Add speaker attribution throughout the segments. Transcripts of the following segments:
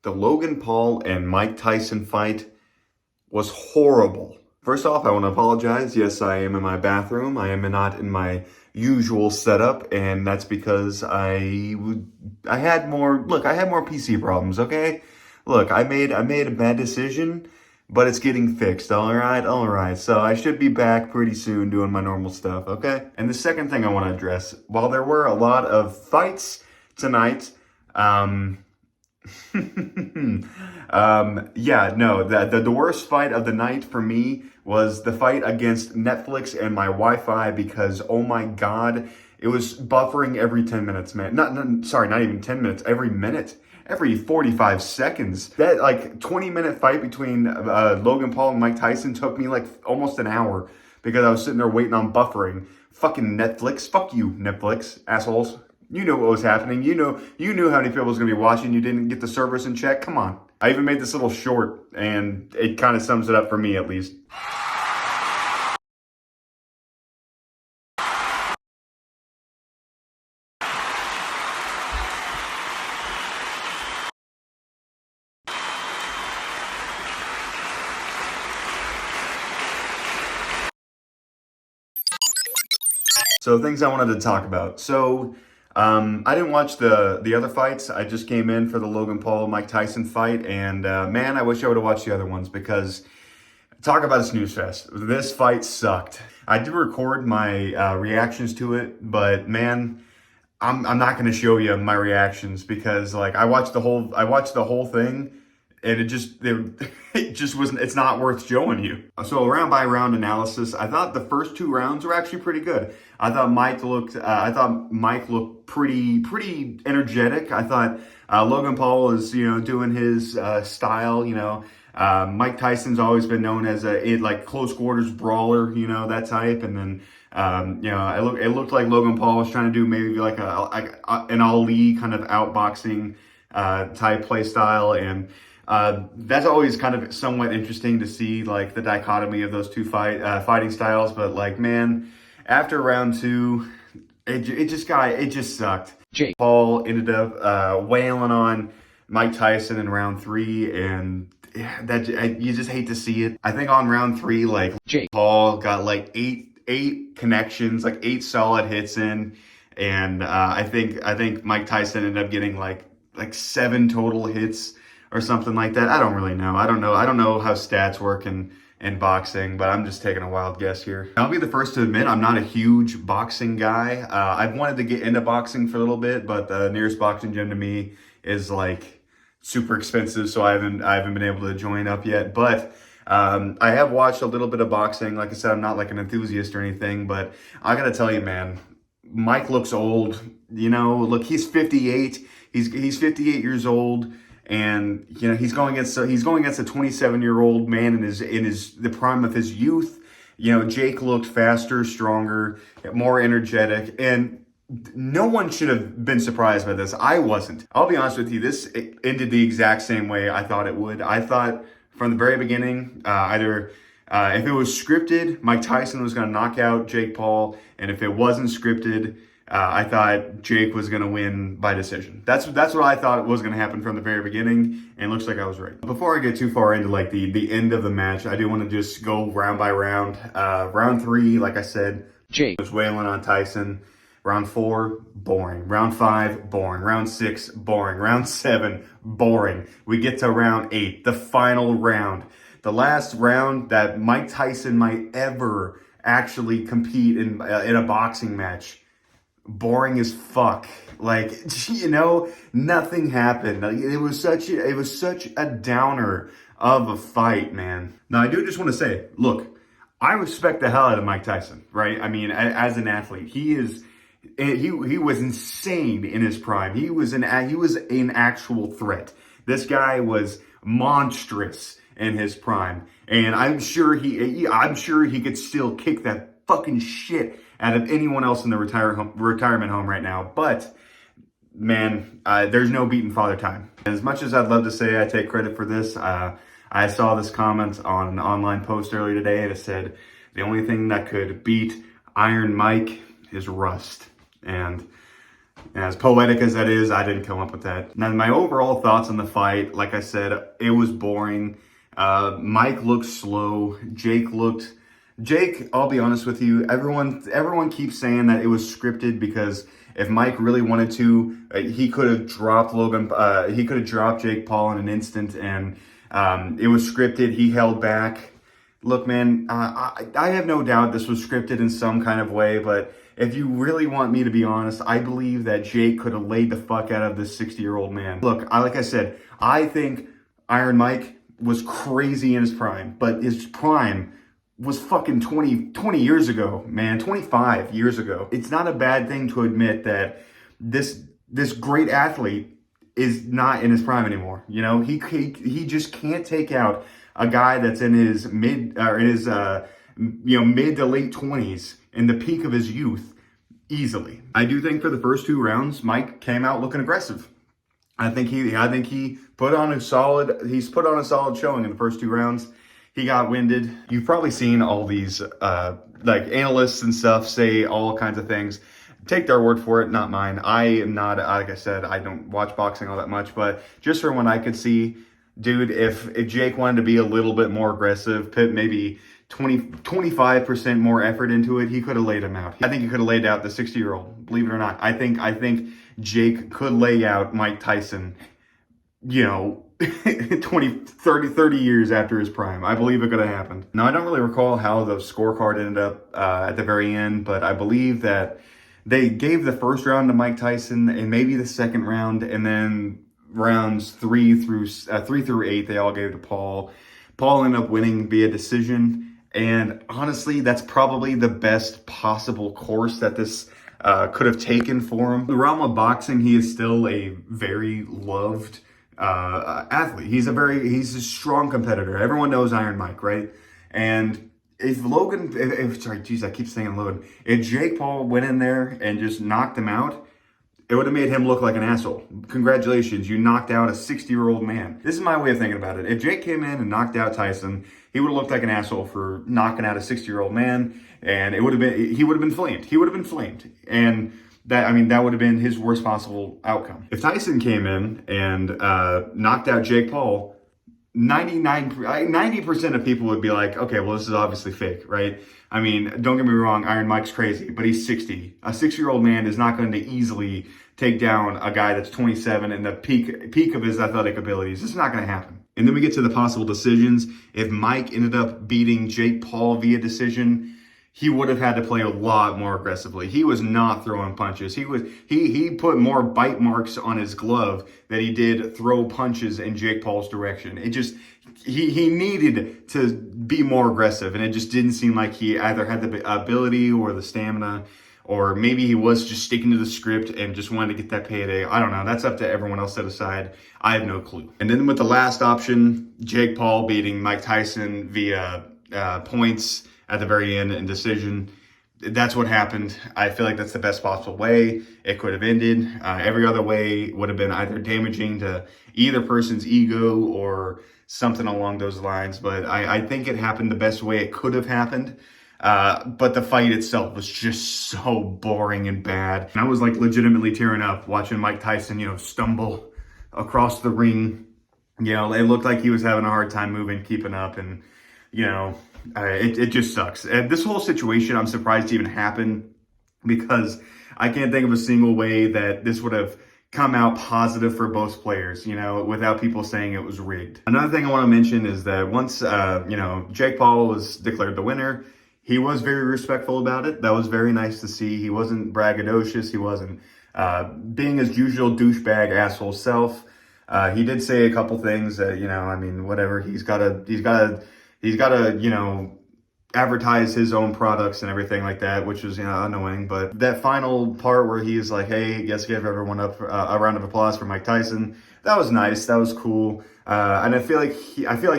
Speaker 1: The Logan Paul and Mike Tyson fight was horrible. First off, I want to apologize. Yes, I am in my bathroom. I am not in my usual setup, and that's because I had more PC problems, okay? Look, I made a bad decision, but it's getting fixed, all right? All right. So I should be back pretty soon doing my normal stuff, okay? And the second thing I want to address, while there were a lot of fights tonight, yeah, no, the worst fight of the night for me was the fight against Netflix and my Wi-Fi because, oh my God, it was buffering every 10 minutes, man. Not even 10 minutes, every minute, every 45 seconds. That like 20-minute fight between Logan Paul and Mike Tyson took me like almost an hour because I was sitting there waiting on buffering. Fucking Netflix. Fuck you, Netflix, assholes. You knew what was happening. You knew how many people was going to be watching. You didn't get the servers in check. Come on. I even made this little short, and it kind of sums it up for me, at least. So things I wanted to talk about. So I didn't watch the other fights. I just came in for the Logan Paul Mike Tyson fight, and man, I wish I would have watched the other ones because talk about a snooze fest. This fight sucked. I did record my reactions to it, but man, I'm not going to show you my reactions because like I watched the whole thing. And it just wasn't, it's not worth showing you. So round by round analysis, I thought the first two rounds were actually pretty good. I thought Mike looked pretty energetic. I thought Logan Paul is, doing his style, Mike Tyson's always been known as a close quarters brawler, that type. And then, it looked like Logan Paul was trying to do maybe like an Ali kind of outboxing type play style. And that's always kind of somewhat interesting to see like the dichotomy of those two fighting styles. But like, man, after round two, it just sucked. Paul ended up wailing on Mike Tyson in round three, and you just hate to see it. I think on round three, like Paul got like eight connections, like 8 solid hits in, and I think Mike Tyson ended up getting like 7 total hits or something like that. I don't really know. I don't know how stats work in boxing, but I'm just taking a wild guess here. I'll be the first to admit I'm not a huge boxing guy. I've wanted to get into boxing for a little bit, but the nearest boxing gym to me is like super expensive, so I haven't been able to join up yet. But I have watched a little bit of boxing. Like I said, I'm not like an enthusiast or anything, but I gotta tell you, man, Mike looks old. Look, he's 58. He's 58 years old. And he's going against a 27-year-old man in the prime of his youth. Jake looked faster, stronger, more energetic, and no one should have been surprised by this. I wasn't. I'll be honest with you. This ended the exact same way I thought it would. I thought from the very beginning, either if it was scripted, Mike Tyson was going to knock out Jake Paul, and if it wasn't scripted, I thought Jake was going to win by decision. That's what I thought was going to happen from the very beginning, and it looks like I was right. Before I get too far into like the end of the match, I do want to just go round by round. Round 3, like I said, Jake was wailing on Tyson. Round 4, boring. Round 5, boring. Round 6, boring. Round 7, boring. We get to round 8, the final round. The last round that Mike Tyson might ever actually compete in a boxing match. Boring as fuck. Like, nothing happened. Like, it was such a downer of a fight, man. Now, I do just want to say, look, I respect the hell out of Mike Tyson, right? I mean, as an athlete, he was insane in his prime. He was an actual threat. This guy was monstrous in his prime, and I'm sure he could still kick that fucking shit out of anyone else in the retirement home right now. But man, there's no beating Father Time. As much as I'd love to say I take credit for this, I saw this comment on an online post earlier today, and it said the only thing that could beat Iron Mike is rust. And As poetic as that is, I didn't come up with that. Now, my overall thoughts on the fight, like I said, it was boring. Mike looked slow. Jake, I'll be honest with you, everyone keeps saying that it was scripted because if Mike really wanted to, he could have dropped he could have dropped Jake Paul in an instant, and it was scripted. He held back. Look, man, I have no doubt this was scripted in some kind of way, but if you really want me to be honest, I believe that Jake could have laid the fuck out of this 60-year-old man. Look, like I said, I think Iron Mike was crazy in his prime, but his prime was fucking 20 years ago, man, 25 years ago. It's not a bad thing to admit that this great athlete is not in his prime anymore. You know, he just can't take out a guy that's in his mid to late 20s, in the peak of his youth, easily. I do think for the first 2 rounds, Mike came out looking aggressive. I think he put on a solid showing in the first 2 rounds. He got winded. You've probably seen all these like analysts and stuff say all kinds of things. Take their word for it, not mine. I am not, like I said, I don't watch boxing all that much, but just from what I could see, dude, if Jake wanted to be a little bit more aggressive, put maybe 25% more effort into it, he could have laid him out. I think he could have laid out the 60-year-old, believe it or not. I think Jake could lay out Mike Tyson, 30 years after his prime. I believe it could have happened. Now, I don't really recall how the scorecard ended up at the very end, but I believe that they gave the first round to Mike Tyson and maybe the second round, and then rounds 3 through 8, they all gave to Paul. Paul ended up winning via decision, and honestly, that's probably the best possible course that this could have taken for him. In the realm of boxing, he is still a very loved athlete. He's a strong competitor. Everyone knows Iron Mike, right? And if I keep saying Logan. If Jake Paul went in there and just knocked him out, it would have made him look like an asshole. Congratulations, you knocked out a 60-year-old man. This is my way of thinking about it. If Jake came in and knocked out Tyson, he would have looked like an asshole for knocking out a 60-year-old man, and he would have been flamed. He would have been flamed. And that would have been his worst possible outcome. If Tyson came in and knocked out Jake Paul, 90% of people would be like, okay, well, this is obviously fake, right? I mean, don't get me wrong, Iron Mike's crazy, but he's 60. A 60-year-old man is not going to easily take down a guy that's 27 in the peak of his athletic abilities. It's not going to happen. And then we get to the possible decisions. If Mike ended up beating Jake Paul via decision, he would have had to play a lot more aggressively. He was not throwing punches. He put more bite marks on his glove than he did throw punches in Jake Paul's direction. He needed to be more aggressive, and it just didn't seem like he either had the ability or the stamina, or maybe he was just sticking to the script and just wanted to get that payday. I don't know. That's up to everyone else to decide. I have no clue. And then with the last option, Jake Paul beating Mike Tyson via points at the very end in decision. That's what happened. I feel like that's the best possible way it could have ended. Every other way would have been either damaging to either person's ego or something along those lines. But I think it happened the best way it could have happened. But the fight itself was just so boring and bad. And I was like legitimately tearing up watching Mike Tyson, stumble across the ring. It looked like he was having a hard time moving, keeping up, and it just sucks. And this whole situation, I'm surprised to even happen, because I can't think of a single way that this would have come out positive for both players, without people saying it was rigged. Another thing I want to mention is that once, Jake Paul was declared the winner, he was very respectful about it. That was very nice to see. He wasn't braggadocious. He wasn't being his usual douchebag asshole self. He did say a couple things that, whatever. He's got to, advertise his own products and everything like that, which is, annoying. But that final part where he's like, hey, let's give everyone up a round of applause for Mike Tyson. That was nice. That was cool. And I feel like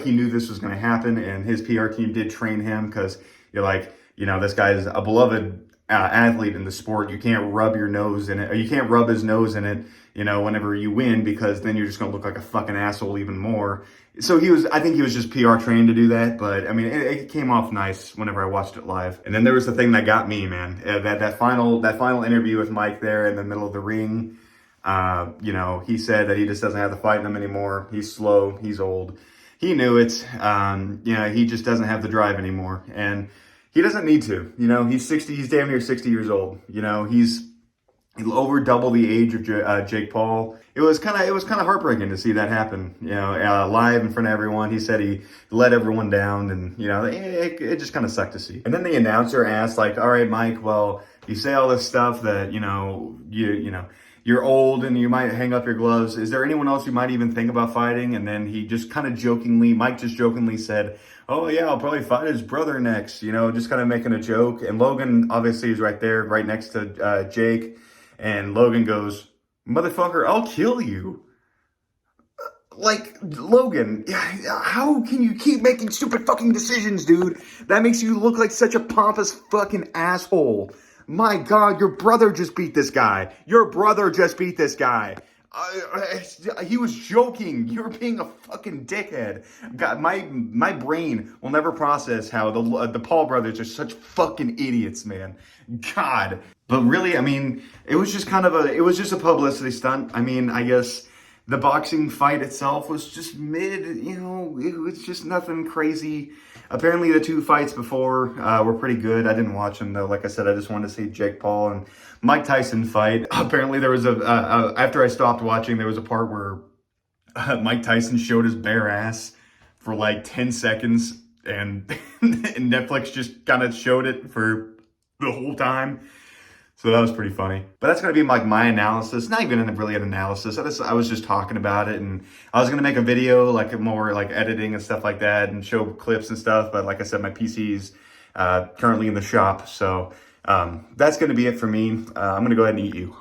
Speaker 1: he knew this was going to happen, and his PR team did train him, because you're like, this guy is a beloved athlete in the sport. You can't rub your nose in it, or you can't rub his nose in it, you know, whenever you win, because then you're just going to look like a fucking asshole even more. So I think he was just PR trained to do that, but I mean, it came off nice whenever I watched it live. And then there was the thing that got me, man, that final interview with Mike there in the middle of the ring. You know, he said that he just doesn't have the fight in him anymore. He's slow. He's old. He knew it. You know, he just doesn't have the drive anymore. And he doesn't need to. You know, he's 60. He's damn near 60 years old. You know, he's over double the age of Jake Paul. It was kind of heartbreaking to see that happen. You know, live in front of everyone. He said he let everyone down, and you know, it just kind of sucked to see. And then the announcer asked, like, "All right, Mike. Well, you say all this stuff that you know, you're old and you might hang up your gloves. Is there anyone else you might even think about fighting?" And then he just kind of Mike just jokingly said, "Oh yeah, I'll probably fight his brother next." You know, just kind of making a joke. And Logan obviously is right there, right next to Jake. And Logan goes, "Motherfucker, I'll kill you." Like, Logan, how can you keep making stupid fucking decisions, dude? That makes you look like such a pompous fucking asshole. My God, your brother just beat this guy. Your brother just beat this guy. He was joking. You're being a fucking dickhead. God, my brain will never process how the Paul brothers are such fucking idiots, man. God. But really, I mean, it was just a publicity stunt. I mean, I guess the boxing fight itself was just mid, you know, it was just nothing crazy. Apparently the two fights before were pretty good. I didn't watch them though. Like I said, I just wanted to see Jake Paul and Mike Tyson fight. Apparently there was after I stopped watching, there was a part where Mike Tyson showed his bare ass for like 10 seconds and Netflix just kind of showed it for the whole time. So that was pretty funny. But that's going to be like my analysis. Not even really an analysis. I was just talking about it. And I was going to make a video, like more like editing and stuff like that, and show clips and stuff. But like I said, my PC's currently in the shop. So that's going to be it for me. I'm going to go ahead and eat you.